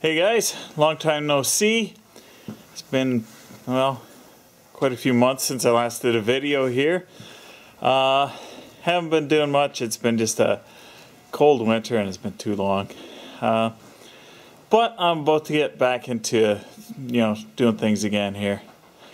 Hey guys, long time no see. It's been, well, quite a few months since I last did a video here. Haven't been doing much. It's been just a cold winter and it's been too long. But I'm about to get back into, doing things again here.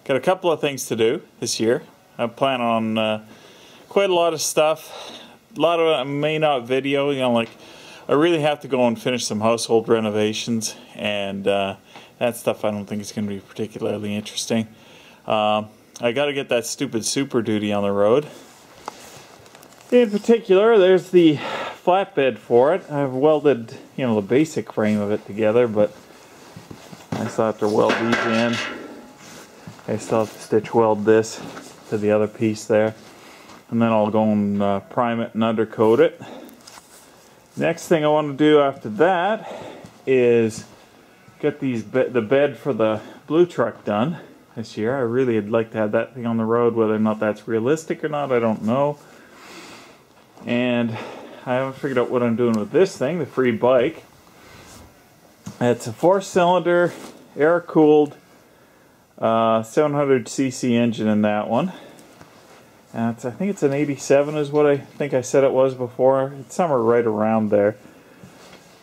Got a couple of things to do this year. I plan on quite a lot of stuff. A lot of it I may not video, like I really have to go and finish some household renovations, and that stuff I don't think is going to be particularly interesting. I got to get that stupid Super Duty on the road. In particular, there's the flatbed for it. I've welded, the basic frame of it together, but I still have to weld these in. I still have to stitch weld this to the other piece there, and then I'll go and prime it and undercoat it. Next thing I want to do after that is get the bed for the blue truck done this year. I really would like to have that thing on the road. Whether or not that's realistic or not, I don't know. And I haven't figured out what I'm doing with this thing, the free bike. It's a 4-cylinder, air-cooled 700cc engine in that one. I think it's an 87 is what I think I said it was before. It's somewhere right around there.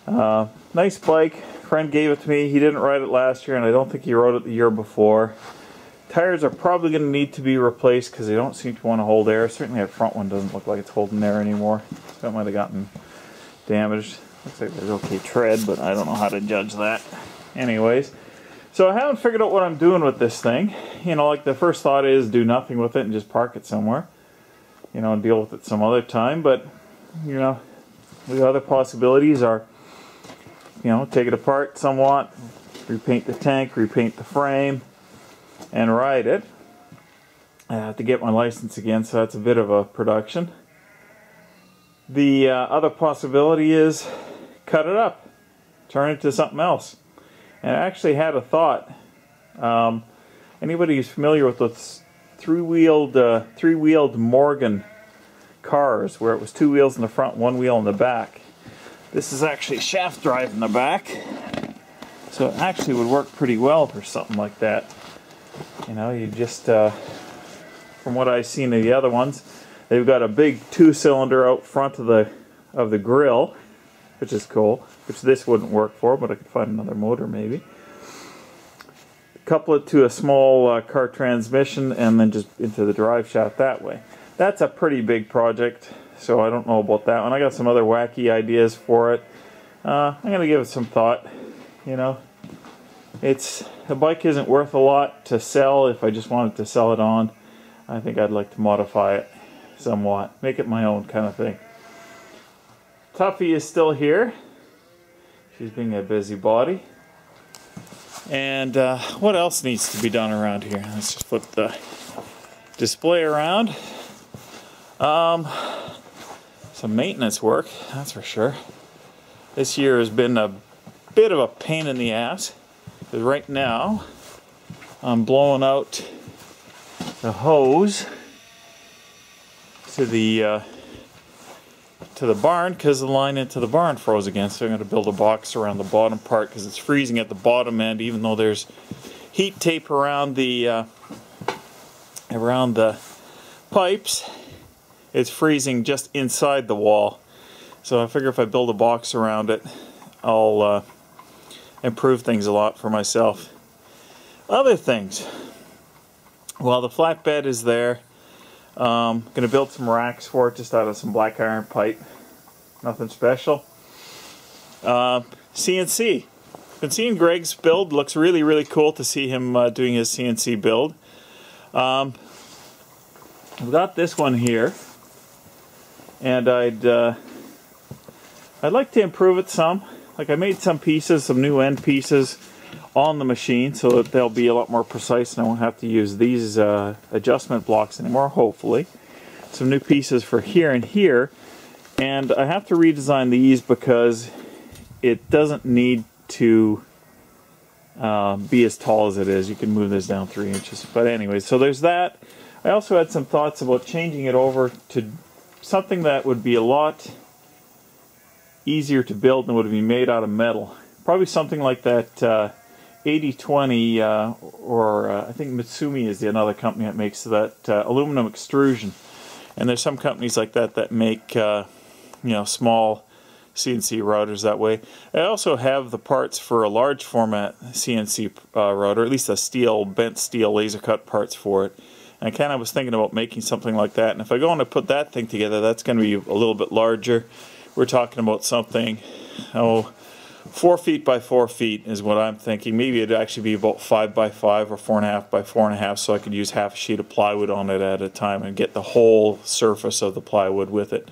Nice bike. Friend gave it to me. He didn't ride it last year, and I don't think he rode it the year before. Tires are probably going to need to be replaced because they don't seem to want to hold air. Certainly that front one doesn't look like it's holding air anymore. So it might have gotten damaged. Looks like there's okay tread, but I don't know how to judge that. Anyways. So I haven't figured out what I'm doing with this thing. Like the first thought is do nothing with it and just park it somewhere. And deal with it some other time. But, the other possibilities are, take it apart somewhat, repaint the tank, repaint the frame, and ride it. I have to get my license again, so that's a bit of a production. The other possibility is cut it up, turn it to something else. And I actually had a thought. Anybody who's familiar with those three-wheeled Morgan cars, where it was 2 wheels in the front, 1 wheel in the back. This is actually shaft drive in the back, so it actually would work pretty well for something like that. You just, from what I've seen of the other ones, they've got a big 2-cylinder out front of the grill, which is cool, which this wouldn't work for, but I could find another motor maybe. Couple it to a small car transmission and then just into the drive shaft that way. That's a pretty big project, so I don't know about that one. I got some other wacky ideas for it. I'm going to give it some thought. The bike isn't worth a lot to sell if I just wanted to sell it on. I think I'd like to modify it somewhat, make it my own kind of thing. Tuffy is still here. She's being a busybody. And what else needs to be done around here? Let's just flip the display around. Some maintenance work, that's for sure. This year has been a bit of a pain in the ass, because right now I'm blowing out the hose to the barn because the line into the barn froze again. So I'm going to build a box around the bottom part because it's freezing at the bottom end, even though there's heat tape around the pipes. It's freezing just inside the wall. So I figure if I build a box around it, I'll improve things a lot for myself. Other things. Well, the flatbed is there. I'm going to build some racks for it just out of some black iron pipe. Nothing special. CNC. Been seeing Greg's build. Looks really, really cool to see him doing his CNC build. I've got this one here, and I'd like to improve it some. Like I made some pieces, some new end pieces on the machine so that they'll be a lot more precise and I won't have to use these adjustment blocks anymore, hopefully. Some new pieces for here and here, and I have to redesign these because it doesn't need to be as tall as it is. You can move this down 3 inches. But anyway, so there's that. I also had some thoughts about changing it over to something that would be a lot easier to build than would be made out of metal. Probably something like that 80/20, or I think Mitsumi is another company that makes that aluminum extrusion. And there's some companies like that that make small CNC routers that way. I also have the parts for a large format CNC router, at least a bent steel laser cut parts for it. And I kind of was thinking about making something like that. And if I go on to put that thing together, that's going to be a little bit larger. We're talking about something, 4 feet by 4 feet is what I'm thinking. Maybe it'd actually be about 5 by 5 or 4.5 by 4.5, so I could use half a sheet of plywood on it at a time and get the whole surface of the plywood with it.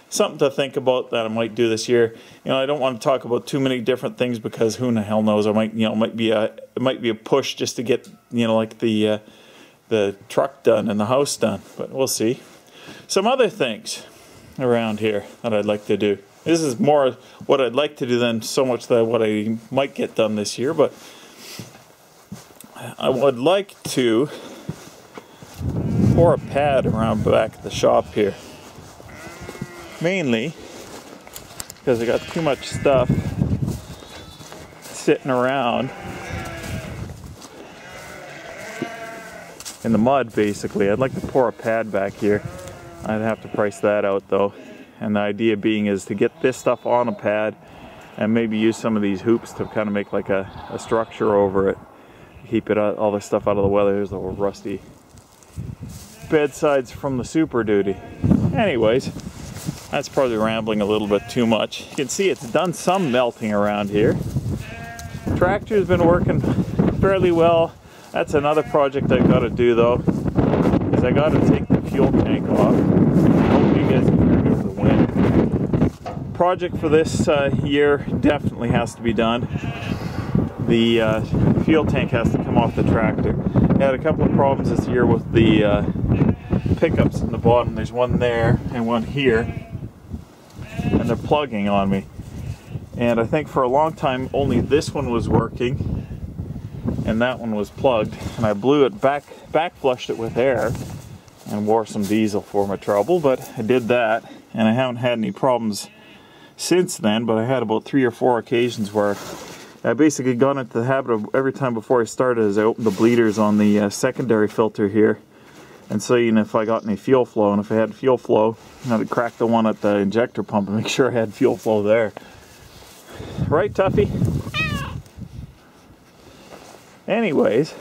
Something to think about that I might do this year. I don't want to talk about too many different things because who the hell knows? I might, it might be a push just to get, like the truck done and the house done. But we'll see. Some other things around here that I'd like to do. This is more what I'd like to do than so much that what I might get done this year. But I would like to pour a pad around the back of the shop here. Mainly because I got too much stuff sitting around in the mud, basically. I'd like to pour a pad back here. I'd have to price that out though. And the idea being is to get this stuff on a pad and maybe use some of these hoops to kind of make like a structure over it. Keep it all this stuff out of the weather. There's the old rusty bedsides from the Super Duty. Anyways, that's probably rambling a little bit too much. You can see it's done some melting around here. Tractor's been working fairly well. That's another project I've got to do though, is I got to take the fuel tank off. I hope you guys can hear me over the wind. Project for this year definitely has to be done. The fuel tank has to come off the tractor. I had a couple of problems this year with the pickups in the bottom. There's one there and one here. And they're plugging on me. And I think for a long time only this one was working and that one was plugged. And I blew it back flushed it with air and wore some diesel for my trouble, but I did that and I haven't had any problems since then. But I had about 3 or 4 occasions where I basically got into the habit of every time before I started is I opened the bleeders on the secondary filter here and seeing if I got any fuel flow, and if I had fuel flow, I'd crack the one at the injector pump and make sure I had fuel flow there. Right, Tuffy? Anyways,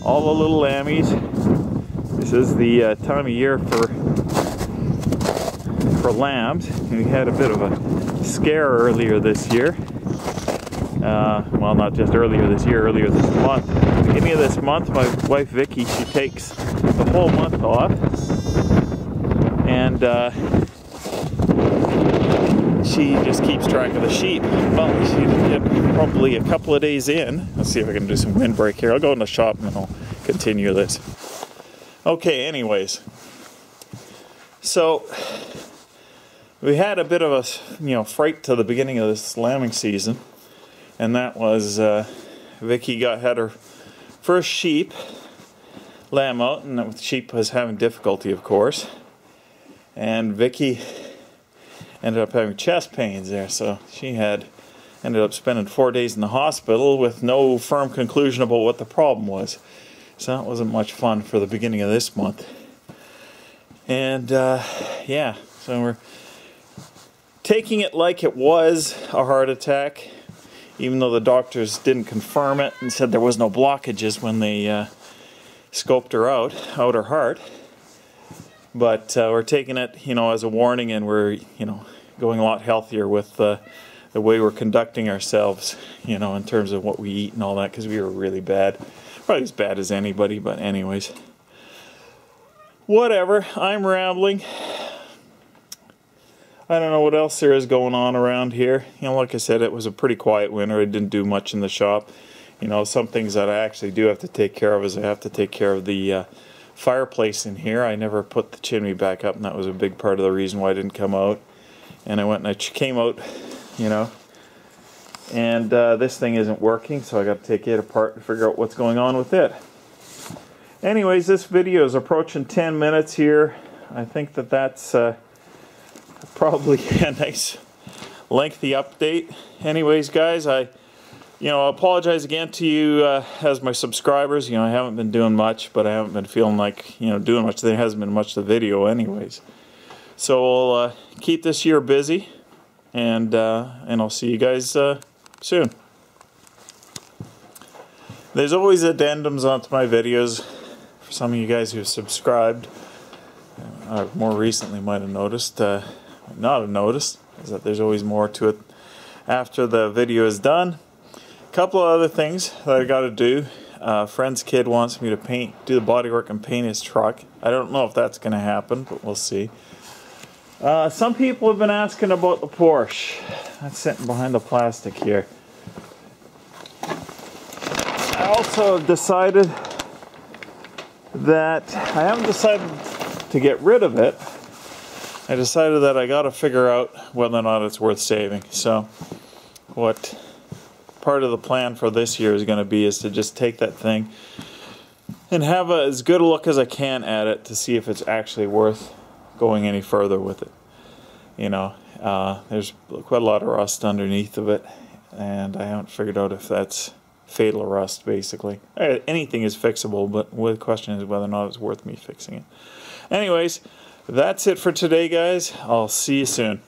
all the little lammies. This is the time of year for lambs. We had a bit of a scare earlier this year. Well, not just earlier this year, earlier this month. At the beginning of this month, my wife Vicky, she takes the whole month off, and she just keeps track of the sheep. Well, she did probably a couple of days in. Let's see if I can do some windbreak here. I'll go in the shop and then I'll continue this. Okay, anyways. So, we had a bit of a, fright to the beginning of this lambing season. And that was, Vicky had her first sheep lamb out, and the sheep was having difficulty, of course. And Vicky ended up having chest pains there, so she ended up spending 4 days in the hospital with no firm conclusion about what the problem was. So that wasn't much fun for the beginning of this month. And yeah, so we're taking it like it was a heart attack, even though the doctors didn't confirm it and said there was no blockages when they scoped her out her heart. But we're taking it, as a warning, and we're, going a lot healthier with the way we're conducting ourselves, in terms of what we eat and all that, because we were really bad. Probably as bad as anybody, but anyways. Whatever, I'm rambling. I don't know what else there is going on around here. Like I said, it was a pretty quiet winter. I didn't do much in the shop. Some things that I actually do have to take care of is I have to take care of the fireplace in here. I never put the chimney back up, and that was a big part of the reason why I didn't come out. And I went and I came out, and this thing isn't working, so I got to take it apart and figure out what's going on with it. Anyways, this video is approaching 10 minutes here. I think that's probably a nice lengthy update. Anyways, guys, I apologize again to you as my subscribers. I haven't been doing much, but I haven't been feeling like doing much. There hasn't been much of the video, anyways. So we'll keep this year busy, and I'll see you guys soon. There's always addendums onto my videos. For some of you guys who have subscribed, more recently might have noticed, not have noticed, is that there's always more to it after the video is done. A couple of other things that I got to do. Friend's kid wants me to do the bodywork and paint his truck. I don't know if that's going to happen, but we'll see. Some people have been asking about the Porsche. That's sitting behind the plastic here. I also have decided that I haven't decided to get rid of it. I decided that I got to figure out whether or not it's worth saving. So what part of the plan for this year is going to be is to just take that thing and have as good a look as I can at it to see if it's actually worth going any further with it. There's quite a lot of rust underneath of it, and I haven't figured out if that's fatal rust, basically. Anything is fixable, but the question is whether or not it's worth me fixing it. Anyways, that's it for today, guys. I'll see you soon.